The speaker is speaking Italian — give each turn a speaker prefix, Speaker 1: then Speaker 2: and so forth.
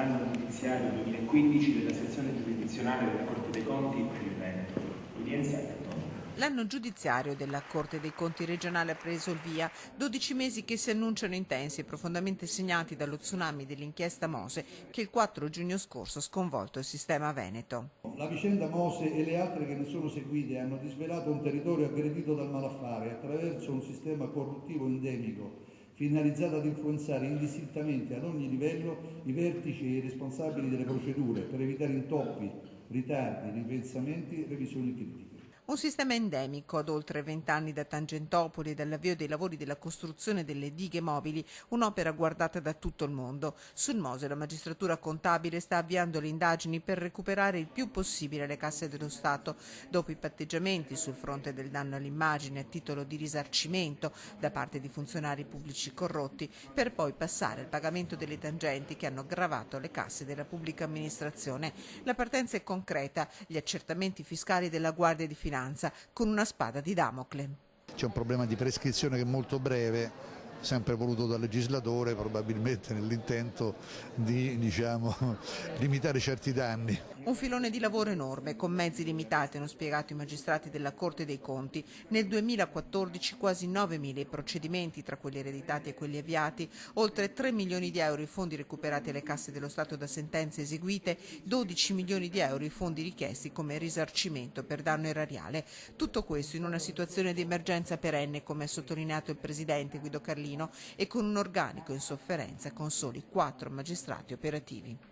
Speaker 1: l'anno giudiziario 2015 della sezione giurisdizionale della Corte dei Conti per il Veneto. L'udienza è aperta.
Speaker 2: L'anno giudiziario della Corte dei Conti regionale ha preso il via, 12 mesi che si annunciano intensi e profondamente segnati dallo tsunami dell'inchiesta Mose che il 4 giugno scorso ha sconvolto il sistema veneto.
Speaker 3: La vicenda Mose e le altre che ne sono seguite hanno disvelato un territorio aggredito dal malaffare attraverso un sistema corruttivo endemico finalizzato ad influenzare indistintamente ad ogni livello i vertici e i responsabili delle procedure per evitare intoppi, ritardi, ripensamenti e revisioni critiche.
Speaker 2: Un sistema endemico ad oltre 20 anni da Tangentopoli e dall'avvio dei lavori della costruzione delle dighe mobili, un'opera guardata da tutto il mondo. Sul Mose la magistratura contabile sta avviando le indagini per recuperare il più possibile le casse dello Stato, dopo i patteggiamenti sul fronte del danno all'immagine a titolo di risarcimento da parte di funzionari pubblici corrotti, per poi passare al pagamento delle tangenti che hanno gravato le casse della pubblica amministrazione. La partenza è concreta, gli accertamenti fiscali della Guardia di Finanza con una spada di Damocle.
Speaker 4: C'è un problema di prescrizione che è molto breve, sempre voluto dal legislatore, probabilmente nell'intento di limitare certi danni.
Speaker 2: Un filone di lavoro enorme, con mezzi limitati, hanno spiegato i magistrati della Corte dei Conti. Nel 2014 quasi 9.000 i procedimenti, tra quelli ereditati e quelli avviati, oltre 3 milioni di euro i fondi recuperati alle casse dello Stato da sentenze eseguite, 12 milioni di euro i fondi richiesti come risarcimento per danno erariale. Tutto questo in una situazione di emergenza perenne, come ha sottolineato il Presidente Guido Carlino, e con un organico in sofferenza con soli 4 magistrati operativi.